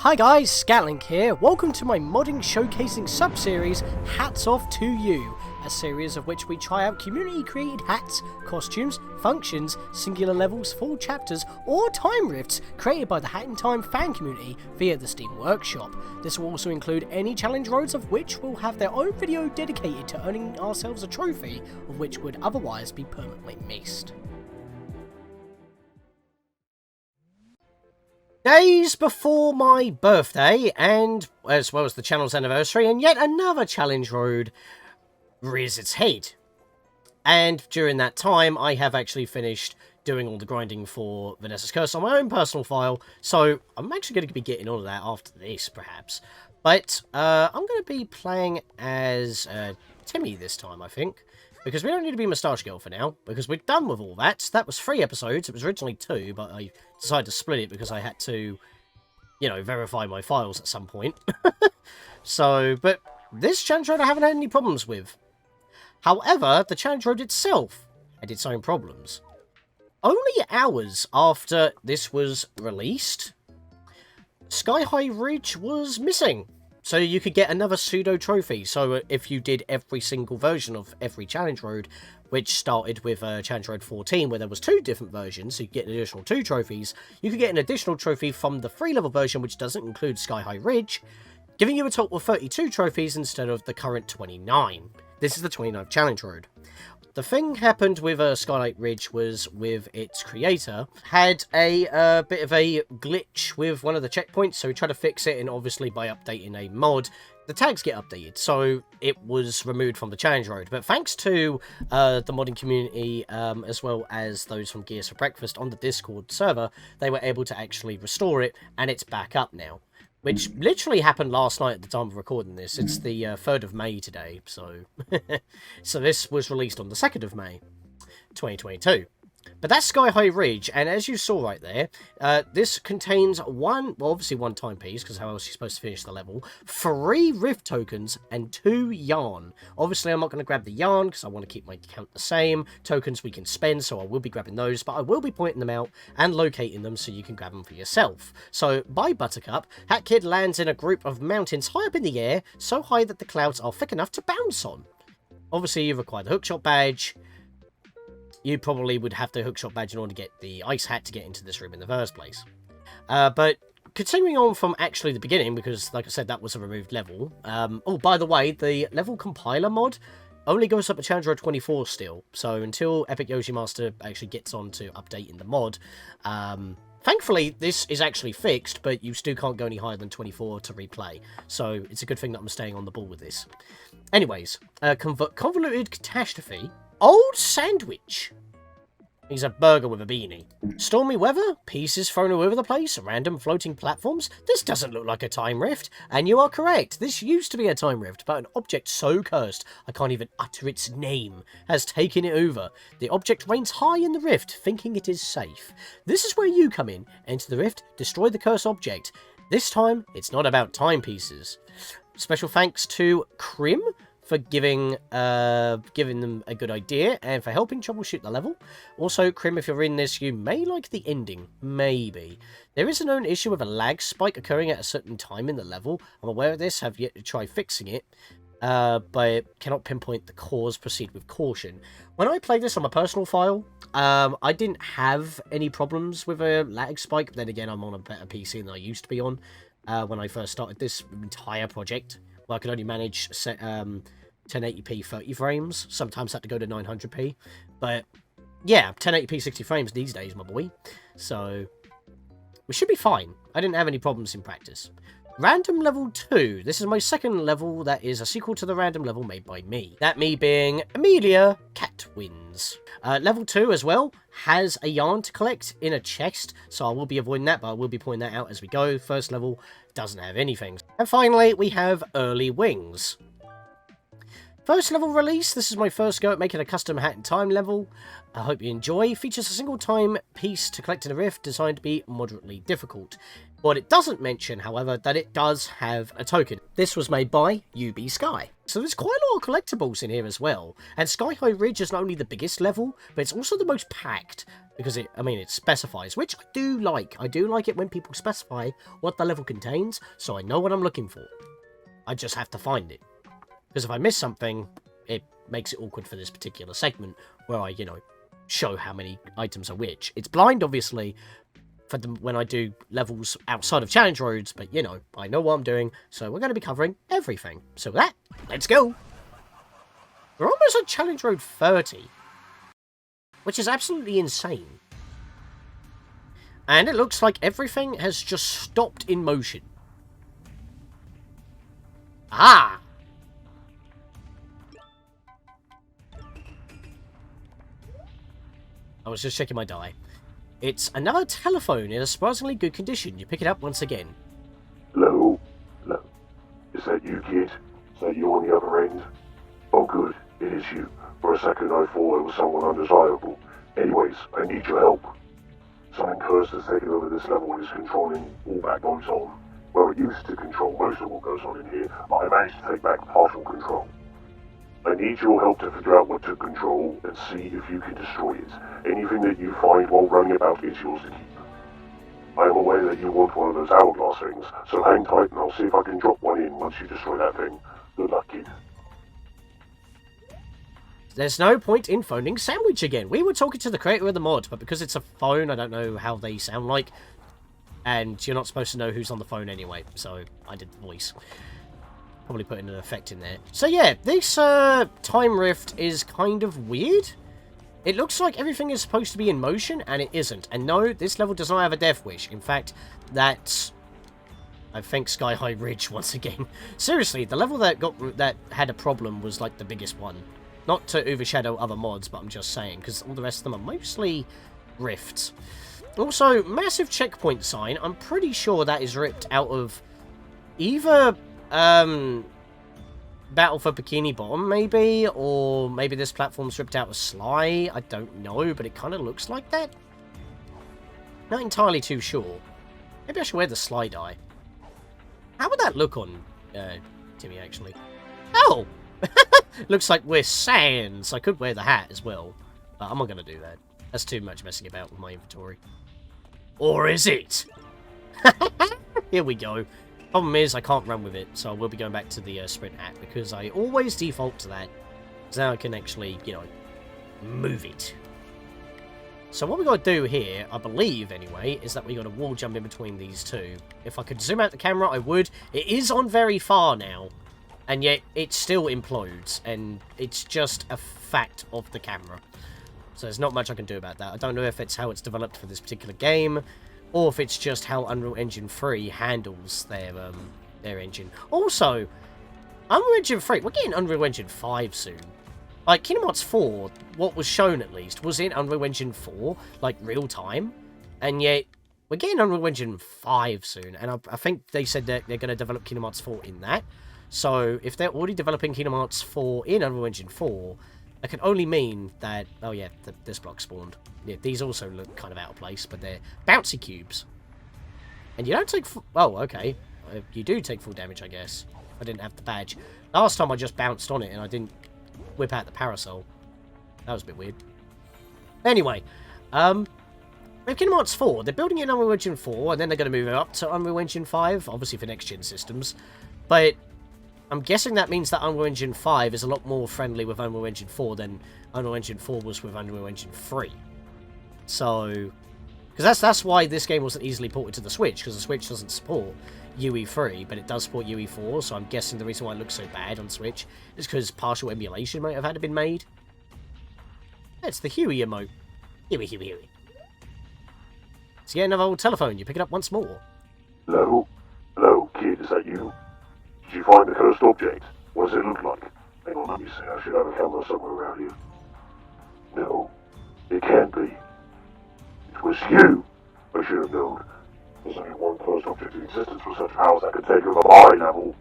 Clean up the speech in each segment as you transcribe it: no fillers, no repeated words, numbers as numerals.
Hi guys, Scatlink here. Welcome to my modding showcasing sub-series, Hats Off to You, a series of which we try out community-created hats, costumes, functions, singular levels, full chapters, or time rifts created by the Hat in Time fan community via the Steam Workshop. This will also include any challenge roads of which will have their own video dedicated to earning ourselves a trophy, of which would otherwise be permanently missed. Days before my birthday, and as well as the channel's anniversary, and yet another challenge road rears its head. And during that time, I have actually finished doing all the grinding for Vanessa's Curse on my own personal file, so I'm actually going to be getting on to that after this, perhaps. But I'm going to be playing as Timmy this time, I think. Because we don't need to be Moustache Girl for now, because we're done with all that. That was 3 episodes. It was originally 2, but I decided to split it because I had to, you know, verify my files at some point. So, but this challenge road I haven't had any problems with. However, the challenge road itself had its own problems. Only hours after this was released, Sky High Ridge was missing. So you could get another pseudo trophy. So if you did every single version of every challenge road, which started with challenge road 14, where there was 2 different versions, so you get an additional 2 trophies, you could get an additional trophy from the 3-level version, which doesn't include Sky High Ridge, giving you a total of 32 trophies instead of the current 29. This is the 29th challenge road. The thing happened with Skylight Ridge was with its creator had a bit of a glitch with one of the checkpoints, so we tried to fix it, and obviously by updating a mod, the tags get updated, so it was removed from the challenge road. But thanks to the modding community, as well as those from Gears for Breakfast on the Discord server, they were able to actually restore it, and it's back up now. Which literally happened last night at the time of recording this. It's the 3rd of May today, so... so this was released on the 2nd of May, 2022. But that's Sky High Ridge, and as you saw right there, this contains obviously one timepiece, because how else are you supposed to finish the level, 3 Rift tokens, and 2 yarn. Obviously, I'm not going to grab the yarn, because I want to keep my count the same. Tokens we can spend, so I will be grabbing those, but I will be pointing them out and locating them so you can grab them for yourself. So, by Buttercup, Hat Kid lands in a group of mountains high up in the air, so high that the clouds are thick enough to bounce on. Obviously, you require the hookshot badge. You probably would have the hookshot badge in order to get the ice hat to get into this room in the first place. But continuing on from actually the beginning, because like I said, that was a removed level. Oh, by the way, the level compiler mod only goes up to challenge road 24 still. So until Epic Yoshi Master actually gets on to updating the mod, thankfully this is actually fixed, but you still can't go any higher than 24 to replay. So it's a good thing that I'm staying on the ball with this. Anyways, Convoluted Catastrophe. Old Sandwich. He's a burger with a beanie. Stormy weather, pieces thrown all over the place, random floating platforms. This doesn't look like a time rift. And you are correct. This used to be a time rift, but an object so cursed I can't even utter its name has taken it over. The object reigns high in the rift, thinking it is safe. This is where you come in. Enter the rift, destroy the cursed object. This time, it's not about timepieces. Special thanks to Crim for giving them a good idea, and for helping troubleshoot the level. Also, Crim, if you're in this, you may like the ending. Maybe. There is a known issue with a lag spike occurring at a certain time in the level. I'm aware of this, have yet to try fixing it, but cannot pinpoint the cause. Proceed with caution. When I played this on my personal file, I didn't have any problems with a lag spike, but then again, I'm on a better PC than I used to be on when I first started this entire project. Well, I could only manage 1080p 30 frames. Sometimes had to go to 900p. But yeah, 1080p 60 frames these days, my boy. So we should be fine. I didn't have any problems in practice. Random Level 2. This is my second level that is a sequel to the random level made by me. That me being Amelia Catwins. Level 2 as well has a yarn to collect in a chest, so I will be avoiding that, but I will be pointing that out as we go. First level doesn't have anything. And finally, we have Early Wings. First level release, this is my first go at making a custom Hat in Time level. I hope you enjoy. Features a single time piece to collect in a rift, designed to be moderately difficult. What it doesn't mention, however, that it does have a token. This was made by UB Sky. So there's quite a lot of collectibles in here as well. And Sky High Ridge is not only the biggest level, but it's also the most packed. Because it specifies, which I do like. I do like it when people specify what the level contains, so I know what I'm looking for. I just have to find it. Because if I miss something, it makes it awkward for this particular segment, where I, show how many items are which. It's blind, obviously, for when I do levels outside of challenge roads, but, I know what I'm doing, so we're going to be covering everything. So with that, let's go! We're almost on challenge road 30. Which is absolutely insane. And it looks like everything has just stopped in motion. Ah! I was just checking my die. It's another telephone in a surprisingly good condition. You pick it up once again. Hello? Hello? Is that you, kid? Is that you on the other end? Oh, good. It is you. For a second I thought it was someone undesirable. Anyways, I need your help. Something cursed has taken over this level and is controlling all that goes on. Well, it used to control most of what goes on in here, but I managed to take back partial control. I need your help to figure out what took control and see if you can destroy it. Anything that you find while running about is yours to keep. I am aware that you want one of those hourglass things, so hang tight and I'll see if I can drop one in once you destroy that thing. Good luck, kid. There's no point in phoning Sandwich again. We were talking to the creator of the mod, but because it's a phone, I don't know how they sound like. And you're not supposed to know who's on the phone anyway, so I did the voice. Probably putting an effect in there. So yeah, this time rift is kind of weird. It looks like everything is supposed to be in motion, and it isn't. And no, this level does not have a death wish. In fact, that's... I think Sky High Ridge once again. Seriously, the level that had a problem was like the biggest one. Not to overshadow other mods, but I'm just saying, because all the rest of them are mostly rifts. Also, massive checkpoint sign. I'm pretty sure that is ripped out of either Battle for Bikini Bottom, maybe, or maybe this platform's ripped out of Sly. I don't know, but it kind of looks like that. Not entirely too sure. Maybe I should wear the Sly dye. How would that look on Timmy, actually? Oh! Looks like we're Sans. I could wear the hat as well. But I'm not going to do that. That's too much messing about with my inventory. Or is it? Here we go. Problem is, I can't run with it, so I will be going back to the sprint hat, because I always default to that. So now I can actually, move it. So what we got to do here, I believe anyway, is that we got to wall jump in between these two. If I could zoom out the camera, I would. It is on very far now. And yet, it still implodes, and it's just a fact of the camera. So there's not much I can do about that. I don't know if it's how it's developed for this particular game, or if it's just how Unreal Engine 3 handles their engine. Also, Unreal Engine 3, we're getting Unreal Engine 5 soon. Like, Kingdom Hearts 4, what was shown at least, was in Unreal Engine 4, like, real time, and yet, we're getting Unreal Engine 5 soon, and I think they said that they're going to develop Kingdom Hearts 4 in that. So, if they're already developing Kingdom Hearts 4 in Unreal Engine 4, that can only mean that... Oh yeah, this block spawned. Yeah, these also look kind of out of place, but they're bouncy cubes. And you don't take... Oh, okay. You do take full damage, I guess. I didn't have the badge. Last time I just bounced on it and I didn't whip out the parasol. That was a bit weird. Anyway, with Kingdom Hearts 4, they're building it in Unreal Engine 4, and then they're going to move it up to Unreal Engine 5, obviously for next-gen systems. But... I'm guessing that means that Unreal Engine 5 is a lot more friendly with Unreal Engine 4 than Unreal Engine 4 was with Unreal Engine 3. So, because that's why this game wasn't easily ported to the Switch, because the Switch doesn't support UE3, but it does support UE4, so I'm guessing the reason why it looks so bad on Switch is because partial emulation might have had to been made. It's the Huey emote. Huey, Huey, Huey. So yeah, another old telephone. You pick it up once more. Hello? Hello, kid, is that you? Did you find the cursed object? What does it look like? Hang on, let me see. I should have a camera somewhere around here. No, it can't be. It was you! I should have known. There's only one cursed object in existence with such powers that could take over my level.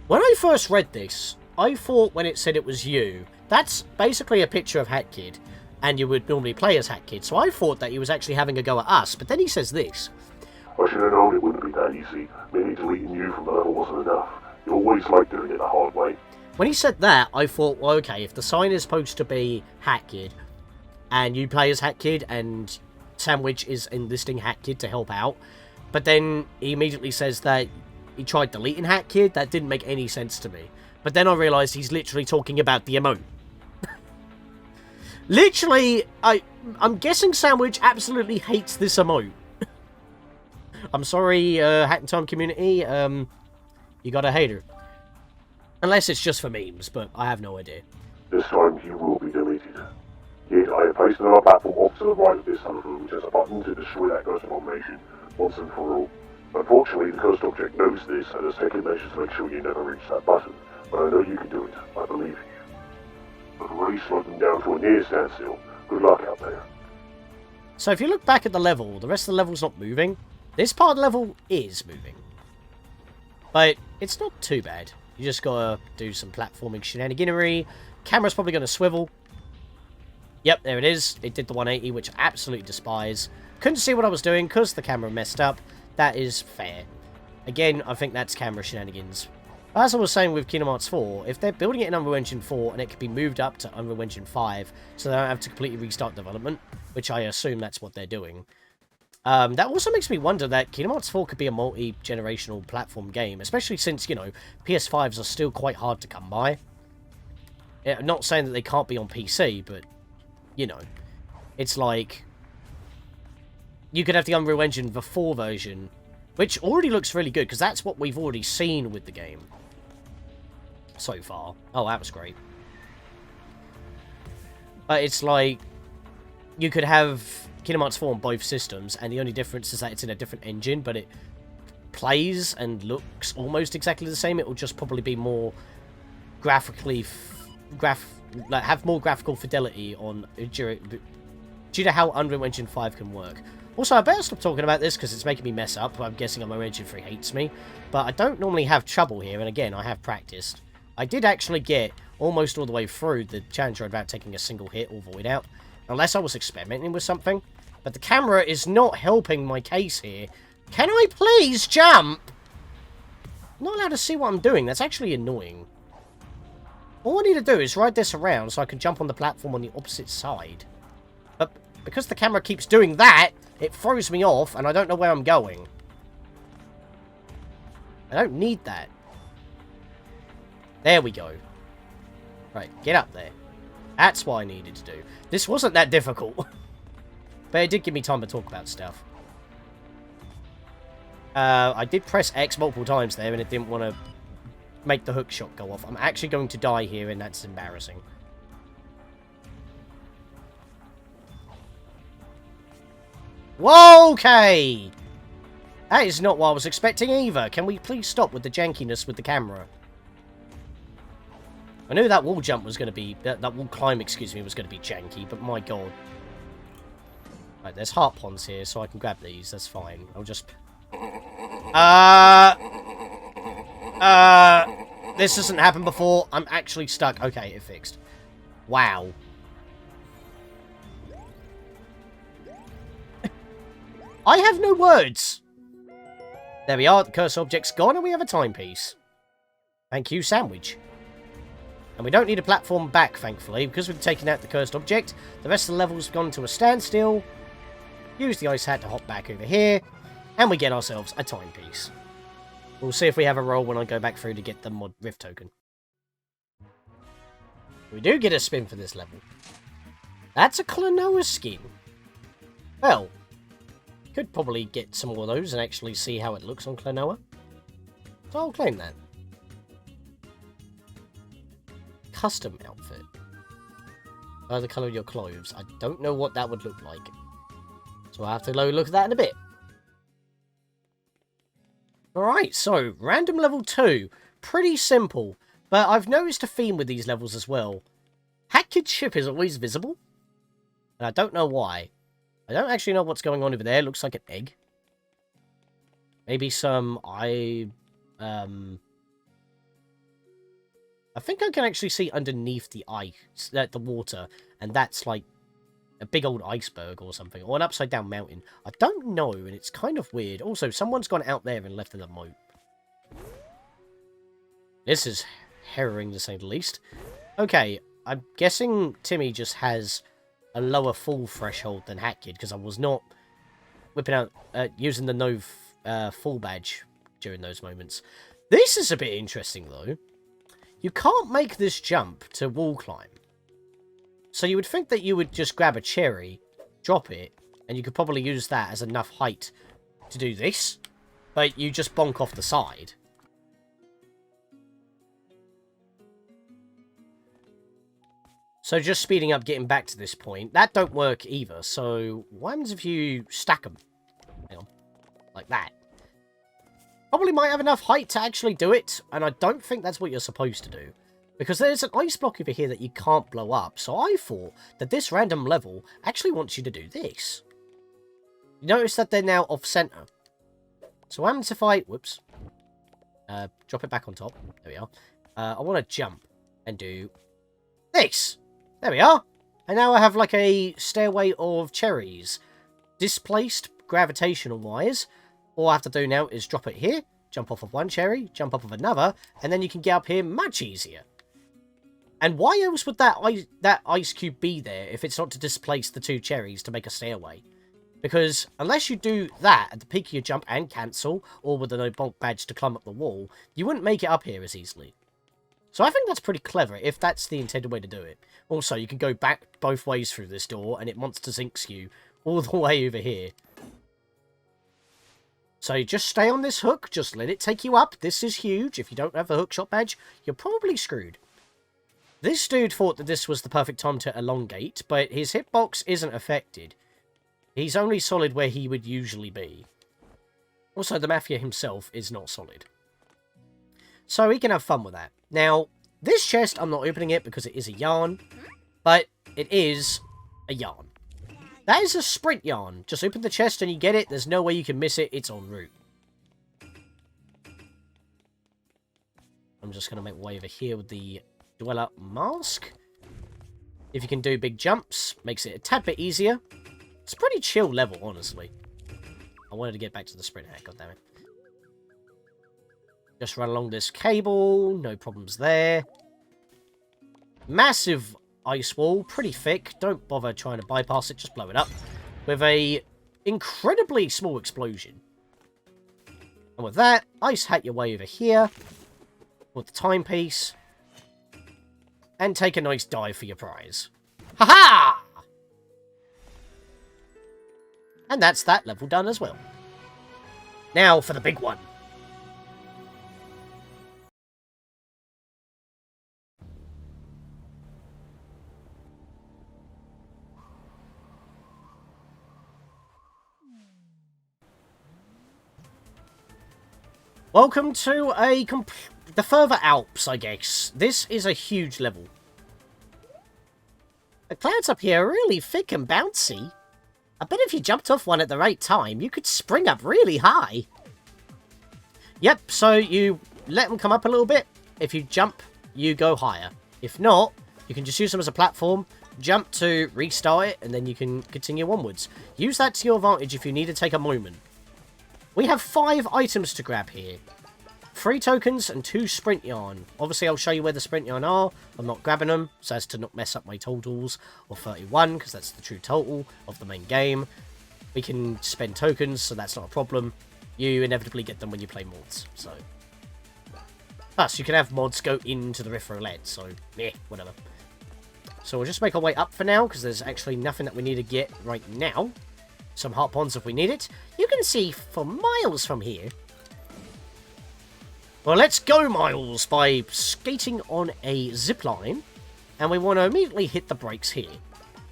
When I first read this, I thought when it said it was you, that's basically a picture of Hat Kid, and you would normally play as Hat Kid, so I thought that he was actually having a go at us, but then he says this. I should have known it wouldn't be that easy. Merely deleting you from the level wasn't enough. You always like doing it the hard way. When he said that, I thought, well, okay, if the sign is supposed to be Hat Kid, and you play as Hat Kid, and Sandwich is enlisting Hat Kid to help out. But then he immediately says that he tried deleting Hat Kid. That didn't make any sense to me. But then I realised he's literally talking about the emote. Literally, I'm guessing Sandwich absolutely hates this emote. I'm sorry, Hat in Time community. You got a hater. Unless it's just for memes, but I have no idea. This time he will be deleted. Yet I have placed another platform off to the right of this server, which has a button to destroy that cursed abomination once and for all. Unfortunately, the cursed object knows this and has taken measures to make sure you never reach that button. But I know you can do it. I believe in you. I've already slowed them down to a near standstill. Good luck out there. So if you look back at the level, the rest of the level's not moving. This part of the level is moving. But it's not too bad. You just gotta do some platforming shenaniganery. Camera's probably gonna swivel. Yep, there it is. It did the 180, which I absolutely despise. Couldn't see what I was doing because the camera messed up. That is fair. Again, I think that's camera shenanigans. As I was saying with Kingdom Hearts 4, if they're building it in Unreal Engine 4 and it could be moved up to Unreal Engine 5 so they don't have to completely restart development, which I assume that's what they're doing. That also makes me wonder that Kingdom Hearts 4 could be a multi-generational platform game, especially since, you know, PS5s are still quite hard to come by. I'm not saying that they can't be on PC, but, you know, it's like you could have the Unreal Engine the 4 version, which already looks really good, because that's what we've already seen with the game so far. Oh, that was great. But it's like you could have Kingdom Hearts 4 on both systems, and the only difference is that it's in a different engine, but it plays and looks almost exactly the same. It will just probably be more graphically... have more graphical fidelity on due to how Unreal Engine 5 can work. Also, I better stop talking about this because it's making me mess up. I'm guessing Unreal Engine 3 hates me. But I don't normally have trouble here, and again, I have practiced. I did actually get almost all the way through the challenge without taking a single hit or void out. Unless I was experimenting with something. But the camera is not helping my case here. Can I please jump? I'm not allowed to see what I'm doing. That's actually annoying. All I need to do is ride this around so I can jump on the platform on the opposite side. But because the camera keeps doing that, it throws me off and I don't know where I'm going. I don't need that. There we go. Right, get up there. That's what I needed to do. This wasn't that difficult. But it did give me time to talk about stuff. I did press X multiple times there and it didn't want to make the hook shot go off. I'm actually going to die here and that's embarrassing. Whoa, okay! That is not what I was expecting either. Can we please stop with the jankiness with the camera? I knew that wall jump was going to be... That wall climb, excuse me, was going to be janky, but my god. Right, there's heart ponds here, so I can grab these. That's fine. I'll just... This hasn't happened before. I'm actually stuck. Okay, it fixed. Wow. I have no words. There we are. The curse object's gone, and we have a timepiece. Thank you, sandwich. And we don't need a platform back, thankfully, because we've taken out the cursed object. The rest of the level's gone to a standstill. Use the ice hat to hop back over here. And we get ourselves a timepiece. We'll see if we have a roll when I go back through to get the mod rift token. We do get a spin for this level. That's a Klonoa skin. Well, could probably get some more of those and actually see how it looks on Klonoa. So I'll claim that. Custom outfit. The colour of your clothes. I don't know what that would look like. So I'll have to look at that in a bit. Alright, so random level 2. Pretty simple. But I've noticed a theme with these levels as well. Hat Kid's ship is always visible. And I don't know why. I don't actually know what's going on over there. It looks like an egg. Maybe some I think I can actually see underneath the ice, the water, and that's like a big old iceberg or something, or an upside down mountain. I don't know, and it's kind of weird. Also, someone's gone out there and left an emote. This is harrowing to say the least. Okay, I'm guessing Timmy just has a lower fall threshold than Hat Kid, because I was not whipping out, using the no fall badge during those moments. This is a bit interesting, though. You can't make this jump to wall climb. So you would think that you would just grab a cherry, drop it, and you could probably use that as enough height to do this. But you just bonk off the side. So just speeding up, getting back to this point, that don't work either. So what happens if you stack them? Hang on. Like that. Probably might have enough height to actually do it, and I don't think that's what you're supposed to do. Because there's an ice block over here that you can't blow up, so I thought that this random level actually wants you to do this. You notice that they're now off-center. So what happens if I... Whoops. Drop it back on top. There we are. I want to jump and do this. There we are. And now I have like a stairway of cherries. Displaced gravitational-wise. All I have to do now is drop it here, jump off of one cherry, jump off of another, and then you can get up here much easier. And why else would that ice cube be there if it's not to displace the two cherries to make a stairway? Because unless you do that at the peak of your jump and cancel, or with a no bonk badge to climb up the wall, you wouldn't make it up here as easily. So I think that's pretty clever, if that's the intended way to do it. Also, you can go back both ways through this door, and it monster zincs you all the way over here. So you just stay on this hook, just let it take you up. This is huge. If you don't have a hookshot badge, you're probably screwed. This dude thought that this was the perfect time to elongate, but his hitbox isn't affected. He's only solid where he would usually be. Also, the Mafia himself is not solid. So he can have fun with that. Now, this chest, I'm not opening it because it is a yarn, but it is a yarn. That is a sprint yarn. Just open the chest and you get it. There's no way you can miss it. It's en route. I'm just going to make way over here with the Dweller Mask. If you can do big jumps, makes it a tad bit easier. It's a pretty chill level, honestly. I wanted to get back to the sprint hack, goddammit. Just run along this cable. No problems there. Massive ice wall, pretty thick. Don't bother trying to bypass it, just blow it up. With a incredibly small explosion. And with that, ice hat your way over here. With the timepiece. And take a nice dive for your prize. Ha-ha! And that's that level done as well. Now for the big one. Welcome to the further Alps, I guess. This is a huge level. The clouds up here are really thick and bouncy. I bet if you jumped off one at the right time, you could spring up really high. Yep, so you let them come up a little bit. If you jump, you go higher. If not, you can just use them as a platform, jump to restart it, and then you can continue onwards. Use that to your advantage if you need to take a moment. We have 5 items to grab here. 3 tokens and 2 sprint yarn. Obviously, I'll show you where the sprint yarn are. I'm not grabbing them, so as to not mess up my totals of 31, because that's the true total of the main game. We can spend tokens, so that's not a problem. You inevitably get them when you play mods, so... Plus, you can have mods go into the Rift Roulette, so, whatever. So we'll just make our way up for now, because there's actually nothing that we need to get right now. Some heart bonds if we need it. You can see for miles from here. Well, let's go miles by skating on a zipline. And we want to immediately hit the brakes here.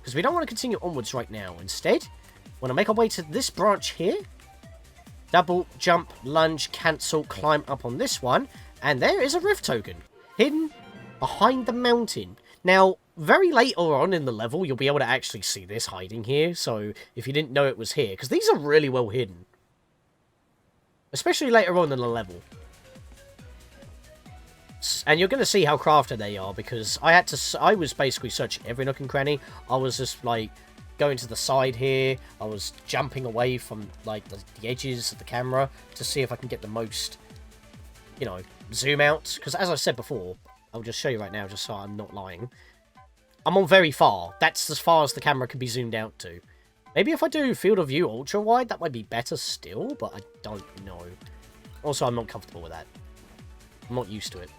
Because we don't want to continue onwards right now. Instead, we want to make our way to this branch here. Double, jump, lunge, cancel, climb up on this one. And there is a rift token. Hidden behind the mountain. Now, very later on in the level, you'll be able to actually see this hiding here. So, if you didn't know it was here. Because these are really well hidden. Especially later on in the level. And you're going to see how crafted they are. Because I was basically searching every nook and cranny. I was just, like, going to the side here. I was jumping away from, like, the edges of the camera. To see if I can get the most, you know, zoom out. Because as I said before, I'll just show you right now, just so I'm not lying. I'm on very far. That's as far as the camera can be zoomed out to. Maybe if I do field of view ultra wide, that might be better still, but I don't know. Also, I'm not comfortable with that. I'm not used to it.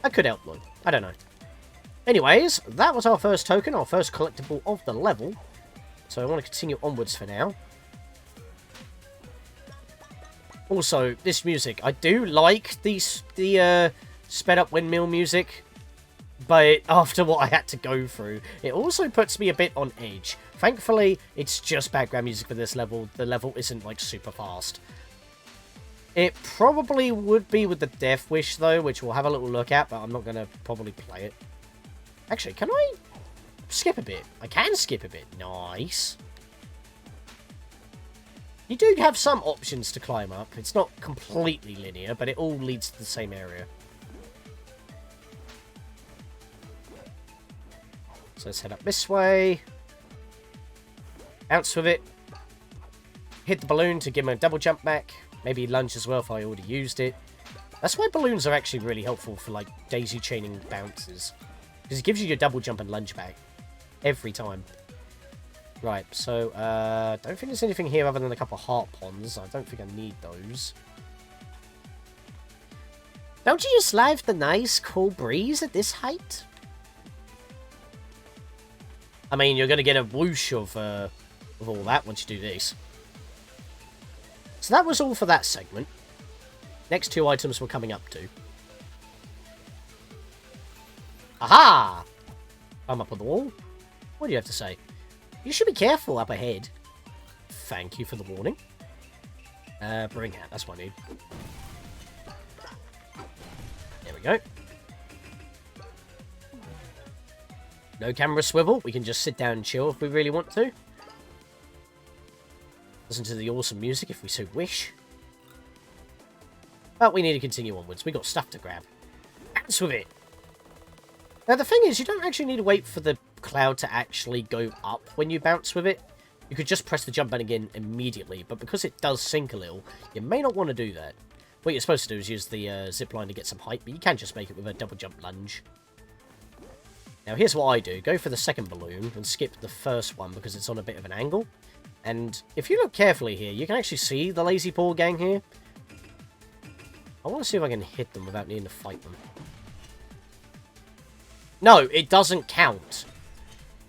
That could help though. I don't know. Anyways, that was our first token, our first collectible of the level. So I want to continue onwards for now. Also, this music. I do like the sped up windmill music. But after what I had to go through, it also puts me a bit on edge. Thankfully, it's just background music for this level. The level isn't, like, super fast. It probably would be with the Death Wish, though, which we'll have a little look at, but I'm not going to probably play it. Actually, can I skip a bit? I can skip a bit. Nice. You do have some options to climb up. It's not completely linear, but it all leads to the same area. So let's head up this way. Bounce with it. Hit the balloon to give him a double jump back. Maybe lunge as well if I already used it. That's why balloons are actually really helpful for, like, daisy chaining bounces. Because it gives you your double jump and lunge back. Every time. Right, so, don't think there's anything here other than a couple of heart ponds. I don't think I need those. Don't you just love the nice, cool breeze at this height? I mean, you're going to get a whoosh of all that once you do this. So that was all for that segment. Next two items we're coming up to. Aha! I'm up on the wall. What do you have to say? You should be careful up ahead. Thank you for the warning. Bring hat, that's what I need. There we go. No camera swivel. We can just sit down and chill if we really want to. Listen to the awesome music if we so wish. But we need to continue onwards. We got stuff to grab. Bounce with it. Now the thing is, you don't actually need to wait for the cloud to actually go up when you bounce with it. You could just press the jump button again immediately. But because it does sink a little, you may not want to do that. What you're supposed to do is use the zip line to get some height. But you can just make it with a double jump lunge. Now here's what I do. Go for the second balloon and skip the first one because it's on a bit of an angle. And if you look carefully here, you can actually see the Lazy Paw gang here. I want to see if I can hit them without needing to fight them. No, it doesn't count.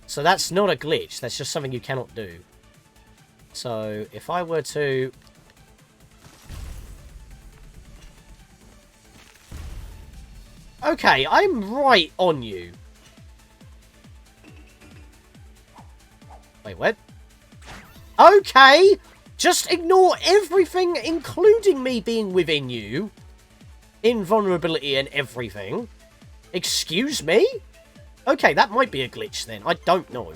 So that's not a glitch. That's just something you cannot do. So if I were to... Okay, I'm right on you. Wait, what? Okay! Just ignore everything, including me being within you. Invulnerability and everything. Excuse me? Okay, that might be a glitch then. I don't know.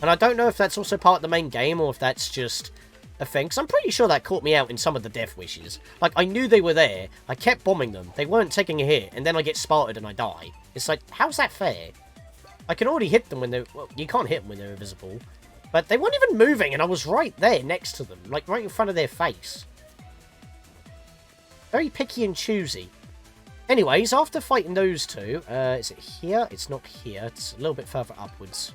And I don't know if that's also part of the main game or if that's just a thing. Because I'm pretty sure that caught me out in some of the Death Wishes. Like, I knew they were there. I kept bombing them. They weren't taking a hit. And then I get spotted and I die. It's like, how's that fair? I can already hit them when they're... Well, you can't hit them when they're invisible. But they weren't even moving, and I was right there next to them. Like, right in front of their face. Very picky and choosy. Anyways, after fighting those two... is it here? It's not here. It's a little bit further upwards.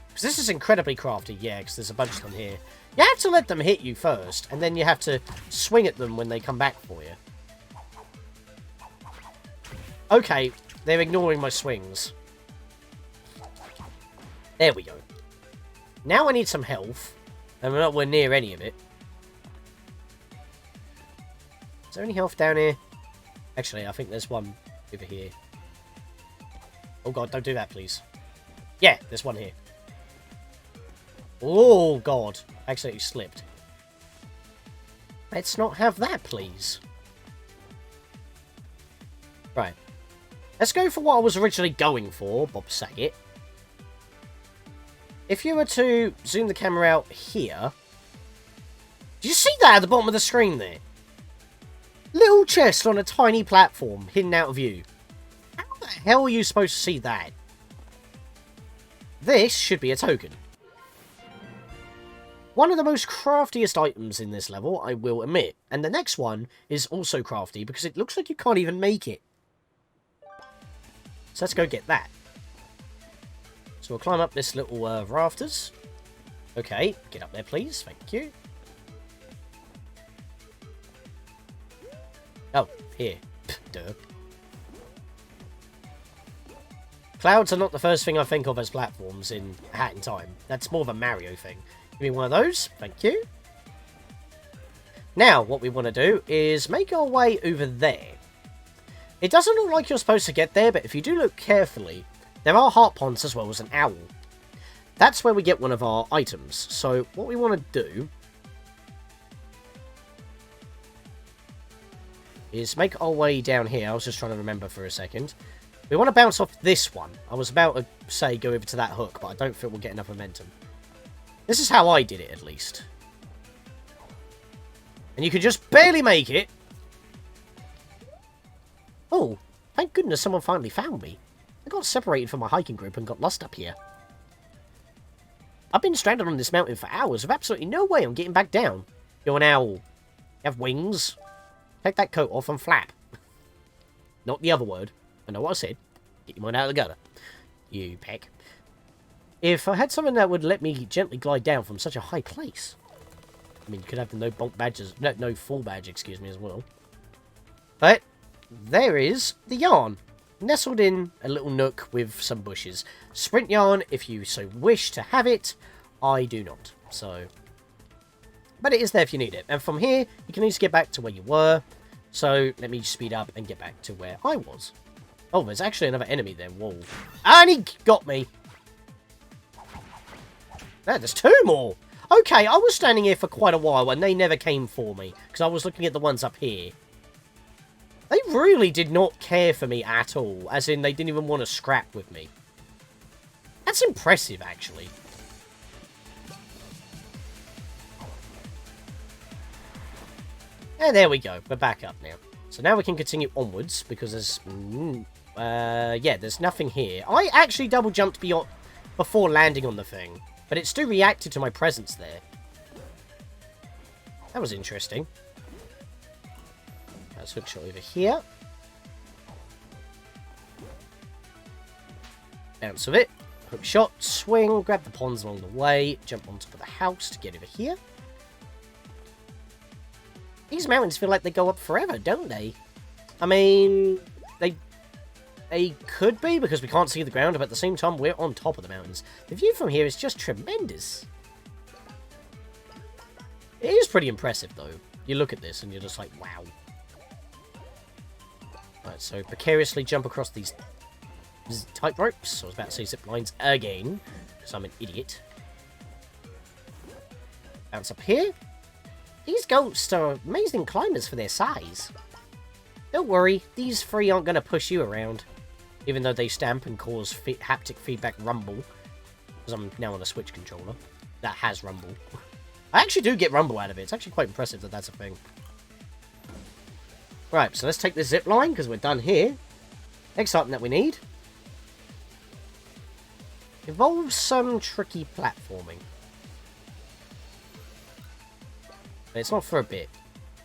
Because this is incredibly crafty, yeah, because there's a bunch of them here. You have to let them hit you first, and then you have to swing at them when they come back for you. Okay, they're ignoring my swings. There we go. Now I need some health, and we're nowhere near any of it. Is there any health down here? Actually, I think there's one over here. Oh god, don't do that, please. Yeah, there's one here. Oh god, I accidentally slipped. Let's not have that, please. Right. Let's go for what I was originally going for, Bob Saget. If you were to zoom the camera out here... Do you see that at the bottom of the screen there? Little chest on a tiny platform, hidden out of view. How the hell are you supposed to see that? This should be a token. One of the most craftiest items in this level, I will admit. And the next one is also crafty, because it looks like you can't even make it. So let's go get that. So we'll climb up this little rafters. Okay, get up there, please. Thank you. Oh, here. Duh. Clouds are not the first thing I think of as platforms in Hat in Time. That's more of a Mario thing. Give me one of those. Thank you. Now, what we want to do is make our way over there. It doesn't look like you're supposed to get there, but if you do look carefully, there are heart ponds as well as an owl. That's where we get one of our items. So, what we want to do is make our way down here. I was just trying to remember for a second. We want to bounce off this one. I was about to say go over to that hook, but I don't think we'll get enough momentum. This is how I did it, at least. And you can just barely make it. Oh, thank goodness someone finally found me. I got separated from my hiking group and got lost up here. I've been stranded on this mountain for hours with absolutely no way I'm getting back down. You're an owl. You have wings. Take that coat off and flap. Not the other word. I know what I said. Get your mind out of the gutter. You peck. If I had something that would let me gently glide down from such a high place. I mean, you could have the no bonk badges. No full badge, excuse me, as well. But there is the yarn. Nestled in a little nook with some bushes. Sprint yarn, if you so wish to have it. I do not. So, but it is there if you need it. And from here, you can easily get back to where you were. So, let me speed up and get back to where I was. Oh, there's actually another enemy there. Whoa. And he got me. No, there's two more. Okay, I was standing here for quite a while and they never came for me. Because I was looking at the ones up here. They really did not care for me at all. As in, they didn't even want to scrap with me. That's impressive, actually. And there we go. We're back up now. So now we can continue onwards, because there's... yeah, there's nothing here. I actually double jumped before landing on the thing. But it still reacted to my presence there. That was interesting. Let's hook shot over here. Bounce of it. Hook shot, swing, grab the ponds along the way, jump on top of the house to get over here. These mountains feel like they go up forever, don't they? I mean, they could be, because we can't see the ground, but at the same time, we're on top of the mountains. The view from here is just tremendous. It is pretty impressive, though. You look at this, and you're just like, wow. Right, so precariously jump across these tight ropes. I was about to say zip lines again, because I'm an idiot. Bounce up here. These ghosts are amazing climbers for their size. Don't worry, these three aren't going to push you around. Even though they stamp and cause haptic feedback rumble. Because I'm now on a Switch controller. That has rumble. I actually do get rumble out of it. It's actually quite impressive that that's a thing. Right, so let's take this zip line, because we're done here. Next item that we need involves some tricky platforming. But it's not for a bit.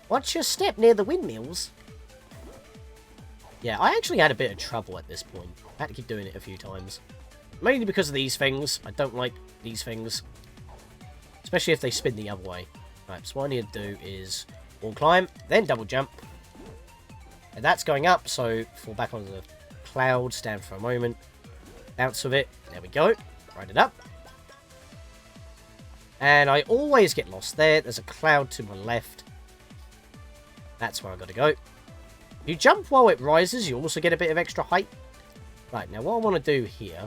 Watch your step near the windmills. Yeah, I actually had a bit of trouble at this point. I had to keep doing it a few times. Mainly because of these things. I don't like these things. Especially if they spin the other way. Right, so what I need to do is wall climb, then double jump. And that's going up, so fall back onto the cloud, stand for a moment. Bounce with it. There we go. Ride it up. And I always get lost there. There's a cloud to my left. That's where I've got to go. You jump while it rises, you also get a bit of extra height. Right, now what I want to do here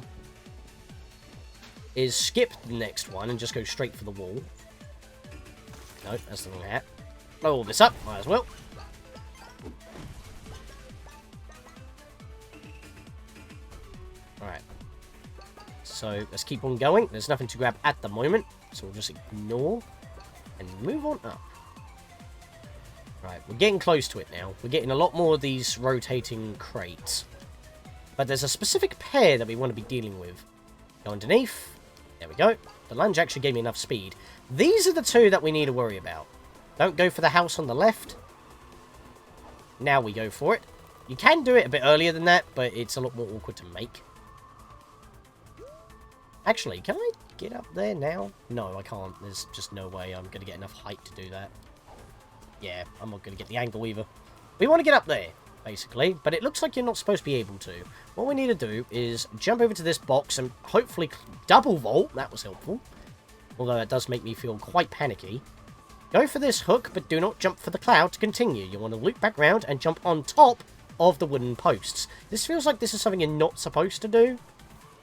is skip the next one and just go straight for the wall. No, that's the wrong hat. Blow all this up, might as well. Alright. So, let's keep on going. There's nothing to grab at the moment, so we'll just ignore and move on up. Right, we're getting close to it now. We're getting a lot more of these rotating crates. But there's a specific pair that we want to be dealing with. Go underneath. There we go. The lunge actually gave me enough speed. These are the two that we need to worry about. Don't go for the house on the left. Now we go for it. You can do it a bit earlier than that, but it's a lot more awkward to make. Actually, can I get up there now? No, I can't. There's just no way I'm going to get enough height to do that. Yeah, I'm not going to get the angle either. We want to get up there, basically, but it looks like you're not supposed to be able to. What we need to do is jump over to this box and hopefully double vault. That was helpful. Although it does make me feel quite panicky. Go for this hook, but do not jump for the cloud to continue. You want to loop back round and jump on top of the wooden posts. This feels like this is something you're not supposed to do.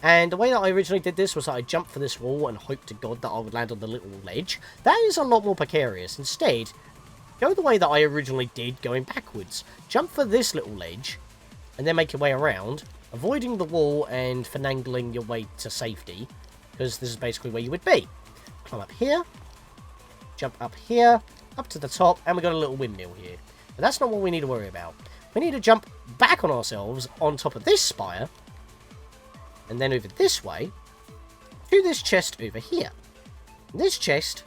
And the way that I originally did this was that I jumped for this wall and hoped to God that I would land on the little ledge. That is a lot more precarious. Instead, go the way that I originally did, going backwards. Jump for this little ledge, and then make your way around, avoiding the wall and finagling your way to safety, because this is basically where you would be. Climb up here, jump up here, up to the top, and we've got a little windmill here. But that's not what we need to worry about. We need to jump back on ourselves on top of this spire, and then over this way, to this chest over here. This chest...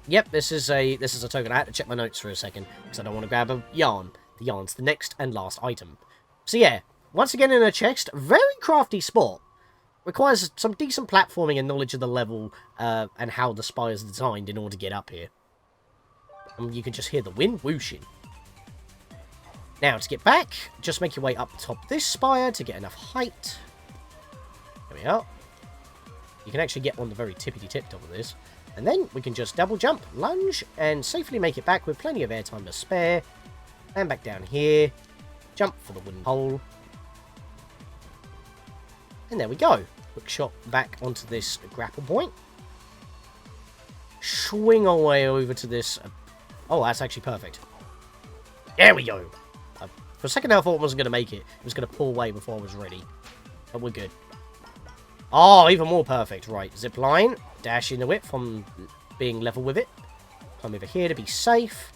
Yep, this is a token. I had to check my notes for a second, because I don't want to grab a yarn. The yarn's the next and last item. So yeah, once again in a chest, very crafty spot. Requires some decent platforming and knowledge of the level, and how the spire is designed in order to get up here. And you can just hear the wind whooshing. Now, to get back, just make your way up top this spire to get enough height. There we are. You can actually get on the very tippity-tip top of this. And then we can just double jump, lunge, and safely make it back with plenty of airtime to spare. And back down here. Jump for the wooden hole. And there we go. Quick shot back onto this grapple point. Swing our way over to this... Oh, that's actually perfect. There we go. For a second I thought I wasn't going to make it. It was going to pull away before I was ready. But we're good. Oh, even more perfect. Right, zip line. Dash in the whip from being level with it. Climb over here to be safe.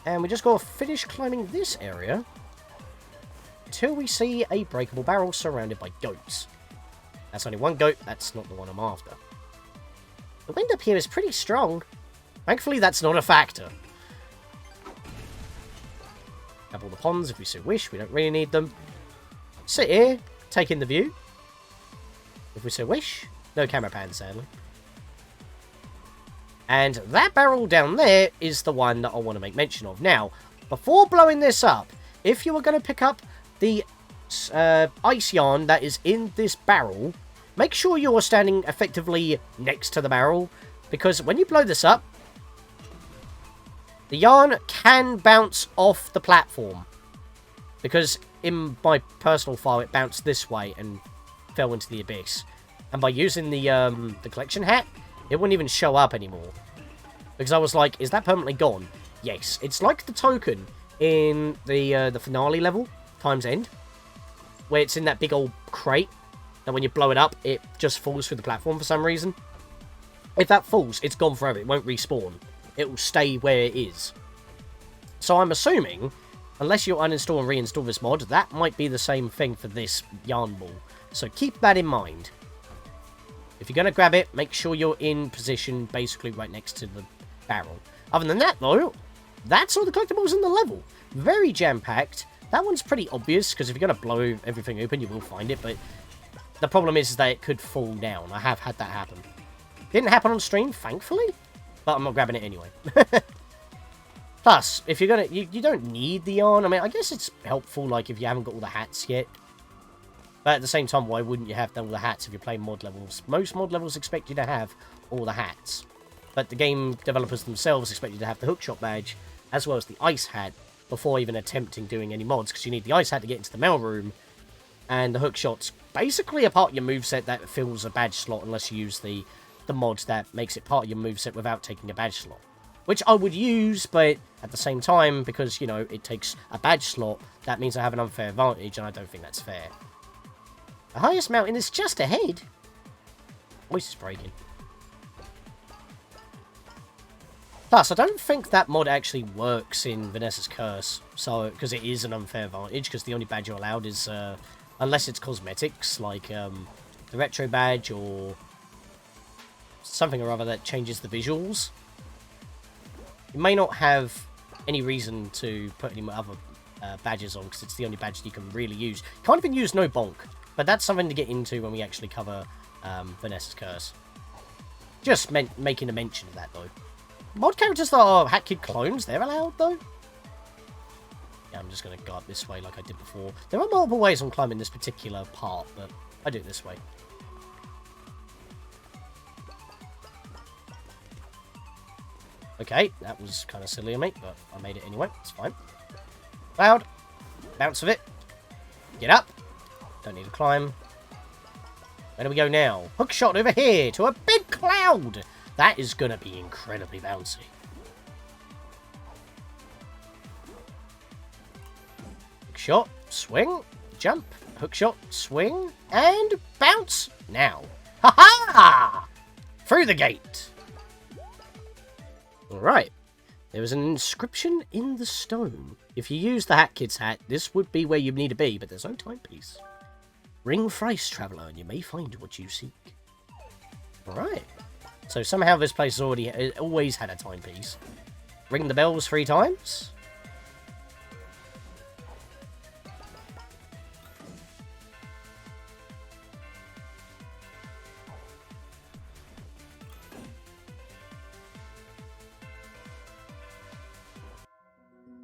And we just got to finish climbing this area until we see a breakable barrel surrounded by goats. That's only one goat. That's not the one I'm after. The wind up here is pretty strong. Thankfully, that's not a factor. Have all the ponds if we so wish. We don't really need them. Sit here, take in the view. If we so wish. No camera pan, sadly. And that barrel down there is the one that I want to make mention of. Now, before blowing this up, if you were going to pick up the ice yarn that is in this barrel, make sure you are standing effectively next to the barrel. Because when you blow this up, the yarn can bounce off the platform. Because in my personal file, it bounced this way and fell into the abyss. And by using the collection hat, it wouldn't even show up anymore. Because I was like, is that permanently gone? Yes. It's like the token in the finale level, Time's End. Where it's in that big old crate. And when you blow it up, it just falls through the platform for some reason. If that falls, it's gone forever. It won't respawn. It will stay where it is. So I'm assuming, unless you uninstall and reinstall this mod, that might be the same thing for this yarn ball. So keep that in mind. If you're going to grab it, make sure you're in position basically right next to the barrel. Other than that, though, that's all the collectibles in the level. Very jam-packed. That one's pretty obvious, because if you're going to blow everything open, you will find it. But the problem is that it could fall down. I have had that happen. Didn't happen on stream, thankfully. But I'm not grabbing it anyway. Plus, if you're going to... You don't need the yarn. I mean, I guess it's helpful, like, if you haven't got all the hats yet. But at the same time, why wouldn't you have all the hats if you're playing mod levels? Most mod levels expect you to have all the hats. But the game developers themselves expect you to have the hookshot badge, as well as the ice hat, before even attempting doing any mods, because you need the ice hat to get into the mail room, and the hookshot's basically a part of your moveset that fills a badge slot, unless you use the mod that makes it part of your moveset without taking a badge slot. Which I would use, but at the same time, because, you know, it takes a badge slot, that means I have an unfair advantage, and I don't think that's fair. The highest mountain is just ahead. Voice is breaking. Plus, I don't think that mod actually works in Vanessa's Curse, so because it is an unfair advantage, because the only badge you're allowed is, unless it's cosmetics, like the retro badge or something or other that changes the visuals. You may not have any reason to put any other badges on, because it's the only badge you can really use. You can't even use No Bonk, But that's something to get into when we actually cover Vanessa's Curse. Just making a mention of that, though. Mod characters that are Hat Kid clones, they're allowed, though? Yeah, I'm just going to go up this way like I did before. There are multiple ways on climbing this particular part, but I do it this way. Okay, that was kind of silly of me, but I made it anyway. It's fine. Cloud. Bounce of it. Get up. Don't need to climb. Where do we go now? Hook shot over here to a big cloud. That is going to be incredibly bouncy. Hook shot, swing, jump, hook shot, swing, and bounce. Now. Ha-ha! Through the gate. Alright. There is an inscription in the stone. If you use the Hat Kid's hat, this would be where you need to be, but there's no timepiece. Ring thrice, traveller, and you may find what you seek. Alright. So somehow this place has always had a timepiece. Ring the bells 3 times.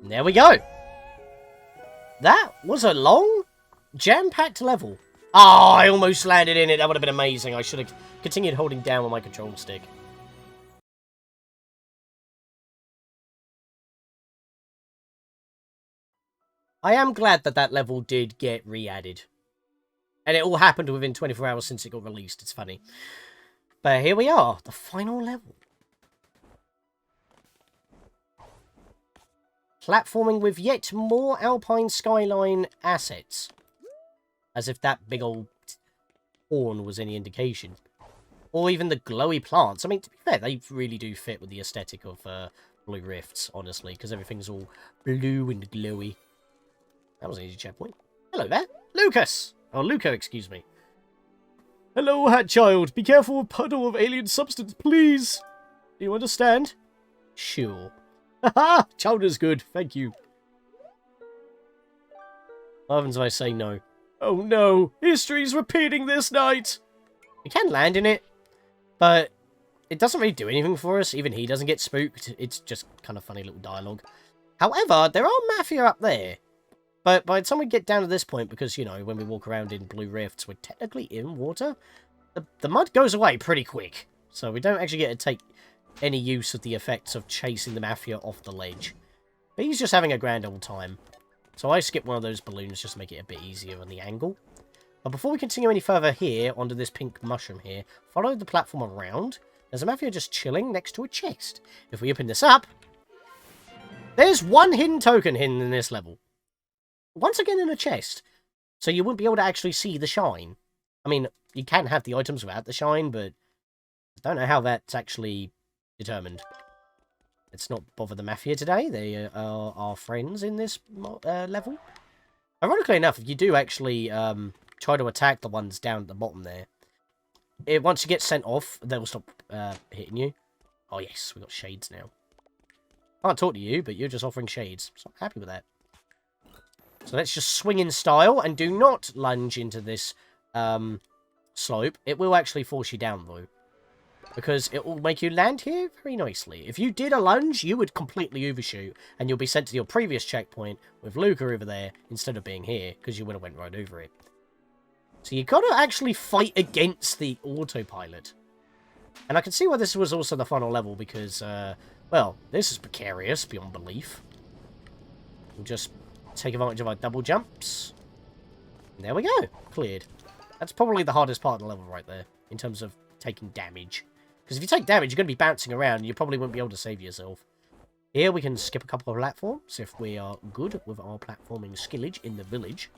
And there we go. That was a long, jam-packed level. Oh, I almost landed in it. That would have been amazing. I should have continued holding down on my control stick. I am glad that that level did get re-added. And it all happened within 24 hours since it got released. It's funny. But here we are. The final level. Platforming with yet more Alpine Skyline assets. As if that big old horn was any indication. Or even the glowy plants. I mean, to be fair, they really do fit with the aesthetic of Blue Rifts, honestly. Because everything's all blue and glowy. That was an easy checkpoint. Hello there. Lucas! Oh, Luca, excuse me. Hello, Hat Child. Be careful with a puddle of alien substance, please. Do you understand? Sure. Haha! Chowder's good, thank you. What happens if I say no? Oh no! History's repeating this night! We can land in it, but it doesn't really do anything for us. Even he doesn't get spooked. It's just kind of funny little dialogue. However, there are Mafia up there. But by the time we get down to this point, because, you know, when we walk around in Blue Rifts, we're technically in water, the mud goes away pretty quick. So we don't actually get to take any use of the effects of chasing the Mafia off the ledge. But he's just having a grand old time. So I skip one of those balloons just to make it a bit easier on the angle. But before we continue any further here, onto this pink mushroom here, follow the platform around. There's a Mafia just chilling next to a chest. If we open this up, there's one hidden token hidden in this level. Once again in a chest. So you wouldn't be able to actually see the shine. I mean, you can have the items without the shine, but I don't know how that's actually determined. Let's not bother the Mafia today. They are our friends in this level. Ironically enough, if you do actually try to attack the ones down at the bottom there, once you get sent off, they'll stop hitting you. Oh yes, we got shades now. Can't talk to you, but you're just offering shades. So I'm happy with that. So let's just swing in style, and do not lunge into this slope. It will actually force you down, though. Because it will make you land here very nicely. If you did a lunge, you would completely overshoot, and you'll be sent to your previous checkpoint with Luca over there, instead of being here, because you would have went right over it. So you got to actually fight against the autopilot. And I can see why this was also the final level, because, well, this is precarious beyond belief. We'll just take advantage of our double jumps. And there we go. Cleared. That's probably the hardest part of the level right there, in terms of taking damage. Because if you take damage, you're going to be bouncing around, and you probably won't be able to save yourself. Here we can skip a couple of platforms, if we are good with our platforming skillage in the village.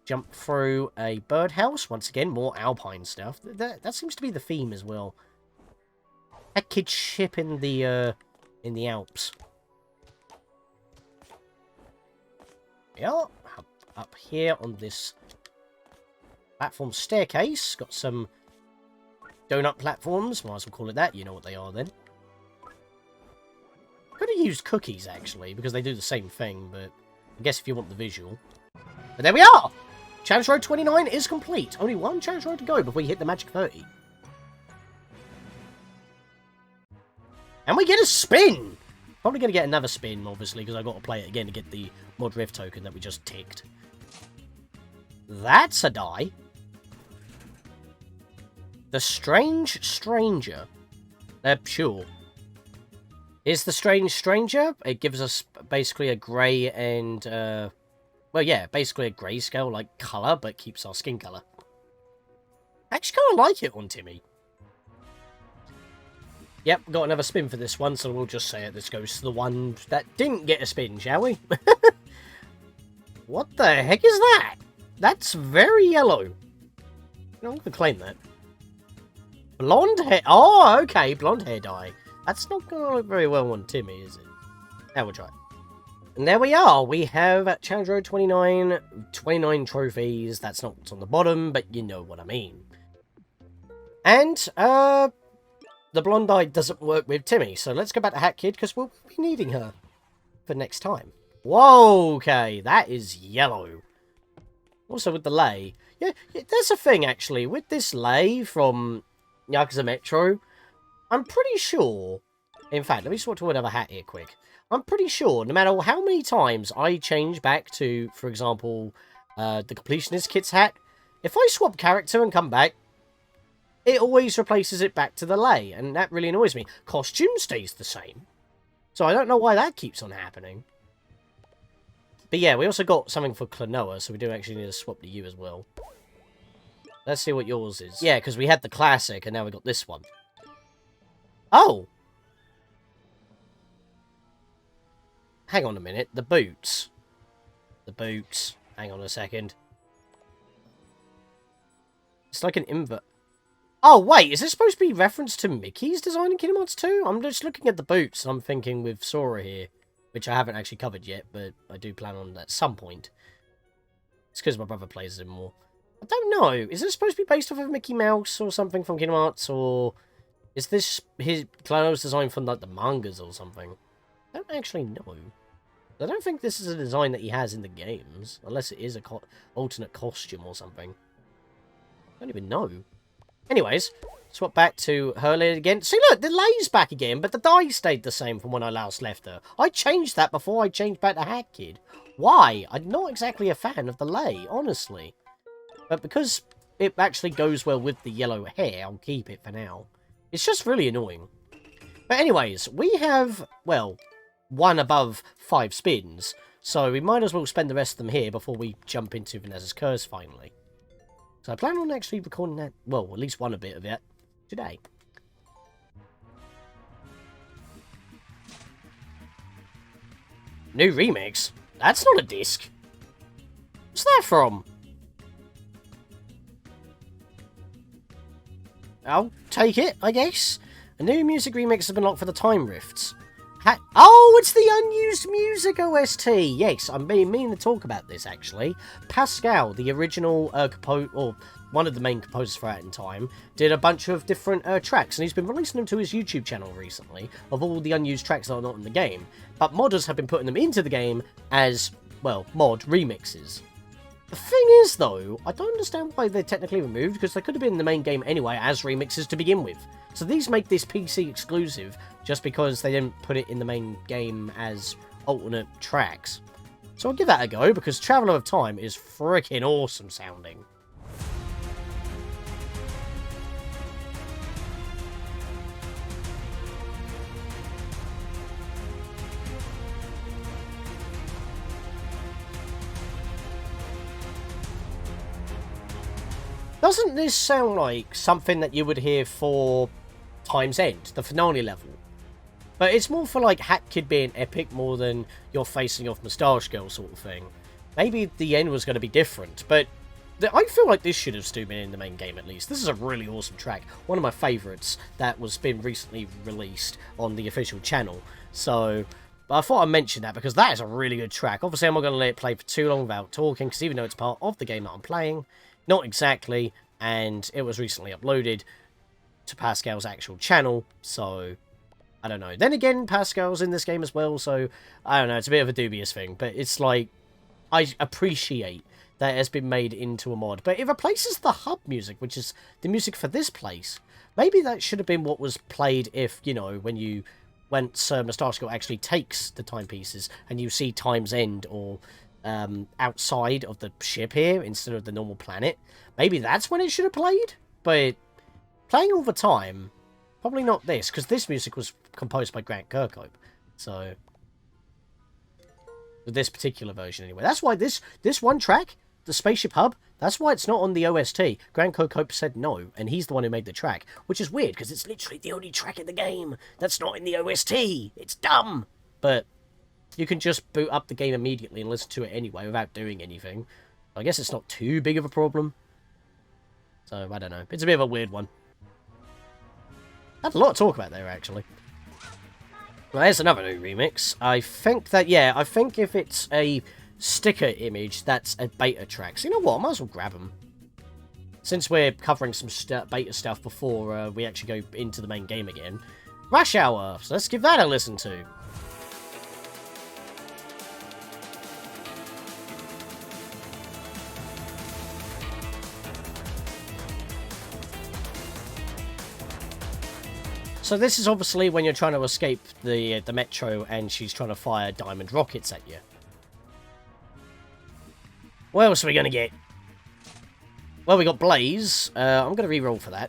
Jump through a birdhouse. Once again, more Alpine stuff. That seems to be the theme as well. A kid ship in the Alps. Yeah, up here on this platform staircase. Got some donut platforms. Might as well call it that. You know what they are then. Could have used cookies, actually, because they do the same thing, but I guess if you want the visual. But there we are! Challenge Road 29 is complete. Only one Challenge Road to go before we hit the magic 30. And we get a spin! Probably going to get another spin, obviously, because I've got to play it again to get the mod rift token that we just ticked. That's a die. The Strange Stranger. Sure. Is the Strange Stranger? It gives us basically a grey and, well, yeah, basically a grayscale, like, colour, but keeps our skin colour. I actually kind of like it on Timmy. Yep, got another spin for this one, so we'll just say it. This goes to the one that didn't get a spin, shall we? What the heck is that? That's very yellow. I'm going to claim that. Blonde hair. Oh, okay, blonde hair dye. That's not going to look very well on Timmy, is it? Now we'll try it. And there we are. We have Challenge Road 29, 29 trophies. That's not what's on the bottom, but you know what I mean. And, the blonde dye doesn't work with Timmy, so let's go back to Hat Kid, because we'll be needing her for next time. Whoa, okay, that is yellow. Also with the lay. Yeah, there's a thing, actually. With this lay from Yakuza Metro, I'm pretty sure... In fact, let me swap to another hat here quick. I'm pretty sure, no matter how many times I change back to, for example, the Completionist Kit's hat, if I swap character and come back, it always replaces it back to the lay, and that really annoys me. Costume stays the same. So I don't know why that keeps on happening. But yeah, we also got something for Klonoa, so we do actually need to swap to you as well. Let's see what yours is. Yeah, because we had the classic, and now we got this one. Oh! Hang on a minute. The boots. The boots. Hang on a second. It's like an invert. Oh, wait, is this supposed to be reference to Mickey's design in Kingdom Hearts 2? I'm just looking at the boots, and I'm thinking with Sora here, which I haven't actually covered yet, but I do plan on at some point. It's because my brother plays them more. I don't know. Is this supposed to be based off of Mickey Mouse or something from Kingdom Hearts, or is this his Klonoa's design from, like, the mangas or something? I don't actually know. I don't think this is a design that he has in the games, unless it is a alternate costume or something. I don't even know. Anyways, swap back to her again. See, look, the lay's back again, but the dye stayed the same from when I last left her. I changed that before I changed back to Hat Kid. Why? I'm not exactly a fan of the lay, honestly. But because it actually goes well with the yellow hair, I'll keep it for now. It's just really annoying. But anyways, we have, well, one above 5 spins, so we might as well spend the rest of them here before we jump into Vanessa's Curse finally. So I plan on actually recording that, well, at least one a bit of it, today. New remix? That's not a disc. What's that from? I'll take it, I guess. A new music remix has been locked for the Time Rifts. Oh, it's the unused music OST. Yes, I'm meaning to talk about this, actually. Pascal, the original or one of the main composers for At in Time, did a bunch of different tracks, and he's been releasing them to his YouTube channel recently, of all the unused tracks that are not in the game. But modders have been putting them into the game as, well, mod remixes. The thing is, though, I don't understand why they're technically removed, because they could have been in the main game anyway as remixes to begin with. So these make this PC exclusive just because they didn't put it in the main game as alternate tracks. So I'll give that a go, because Traveller of Time is freaking awesome sounding. Doesn't this sound like something that you would hear for Time's End, the finale level? But it's more for like Hat Kid being epic more than you're facing off Moustache Girl sort of thing. Maybe the end was going to be different, but I feel like this should have still been in the main game at least. This is a really awesome track. One of my favourites that was been recently released on the official channel. So, but I thought I'd mention that because that is a really good track. Obviously I'm not going to let it play for too long without talking, because even though it's part of the game that I'm playing, not exactly, and it was recently uploaded to Pascal's actual channel, so I don't know. Then again, Pascal's in this game as well, so I don't know, it's a bit of a dubious thing, but it's like, I appreciate that has been made into a mod. But it replaces the hub music, which is the music for this place. Maybe that should have been what was played if, you know, when Sir Moustachiel actually takes the timepieces and you see Time's End or outside of the ship here instead of the normal planet. Maybe that's when it should have played, but playing all the time, probably not this, because this music was composed by Grant Kirkhope. So, with this particular version anyway. That's why this one track, the Spaceship Hub, that's why it's not on the OST. Grant Kirkhope said no, and he's the one who made the track, which is weird, because it's literally the only track in the game that's not in the OST. It's dumb! But you can just boot up the game immediately and listen to it anyway without doing anything. I guess it's not too big of a problem. So, I don't know. It's a bit of a weird one. That's a lot to talk about there, actually. Well, there's another new remix. I think that, yeah, I think if it's a sticker image, that's a beta track. So, you know what? I might as well grab them. Since we're covering some beta stuff before we actually go into the main game again. Rush Hour! So let's give that a listen to. So this is obviously when you're trying to escape the metro and she's trying to fire diamond rockets at you. What else are we going to get? Well, we got Blaze. I'm going to re-roll for that.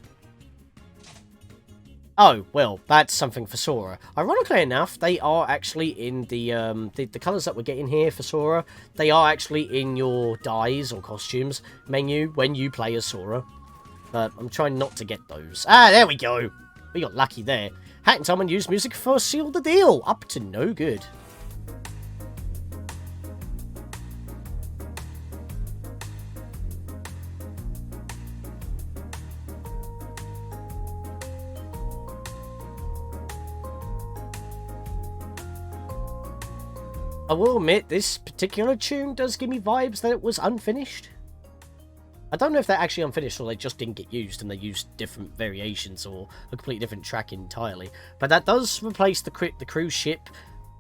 Oh, well, that's something for Sora. Ironically enough, they are actually in the colours that we're getting here for Sora. They are actually in your dyes or costumes menu when you play as Sora. But I'm trying not to get those. Ah, there we go. We got lucky there. Hadn't someone used music for Seal the Deal? Up to no good. I will admit, this particular tune does give me vibes that it was unfinished. I don't know if they're actually unfinished or they just didn't get used and they used different variations or a completely different track entirely. But that does replace the cruise ship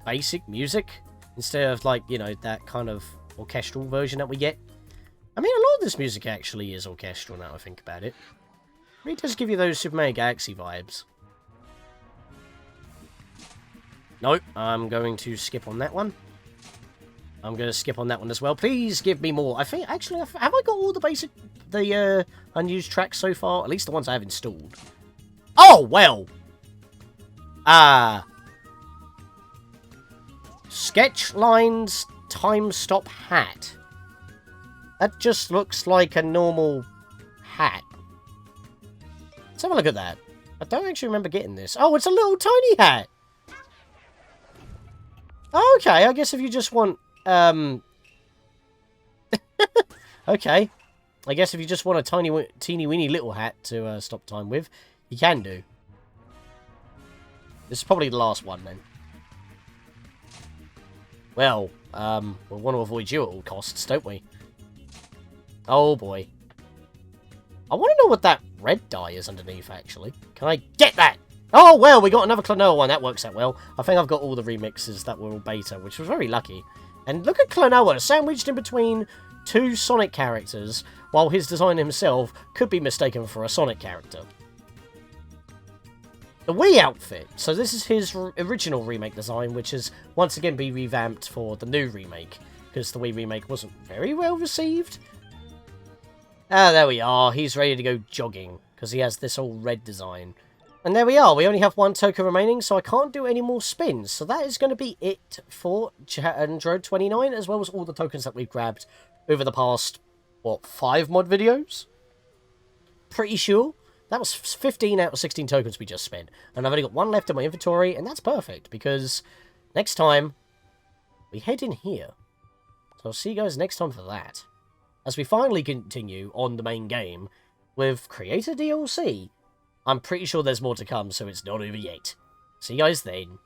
basic music instead of, like, you know, that kind of orchestral version that we get. I mean, a lot of this music actually is orchestral now I think about it. It really does give you those Super Mario Galaxy vibes. Nope, I'm going to skip on that one. I'm going to skip on that one as well. Please give me more. I think, actually, have I got all the unused tracks so far? At least the ones I have installed. Oh, well. Sketchline's time stop hat. That just looks like a normal hat. Let's have a look at that. I don't actually remember getting this. Oh, it's a little tiny hat. Okay, I guess if you just want... okay. I guess if you just want a teeny weeny little hat to stop time with, you can do. This is probably the last one then. Well, we want to avoid you at all costs, don't we? Oh boy. I want to know what that red dye is underneath, actually. Can I get that? Oh, well, we got another Klonoa one. That works out well. I think I've got all the remixes that were all beta, which was very lucky. And look at Klonoa, sandwiched in between two Sonic characters, while his design himself could be mistaken for a Sonic character. The Wii outfit. So this is his original remake design, which has once again been revamped for the new remake, because the Wii remake wasn't very well received. Ah, there we are. He's ready to go jogging, because he has this all red design. And there we are, we only have one token remaining, so I can't do any more spins. So that is going to be it for Android 29, as well as all the tokens that we've grabbed over the past, what, 5 mod videos? Pretty sure. That was 15 out of 16 tokens we just spent. And I've only got one left in my inventory, and that's perfect, because next time, we head in here. So I'll see you guys next time for that. As we finally continue on the main game with Creator DLC. I'm pretty sure there's more to come, so it's not over yet. See you guys then.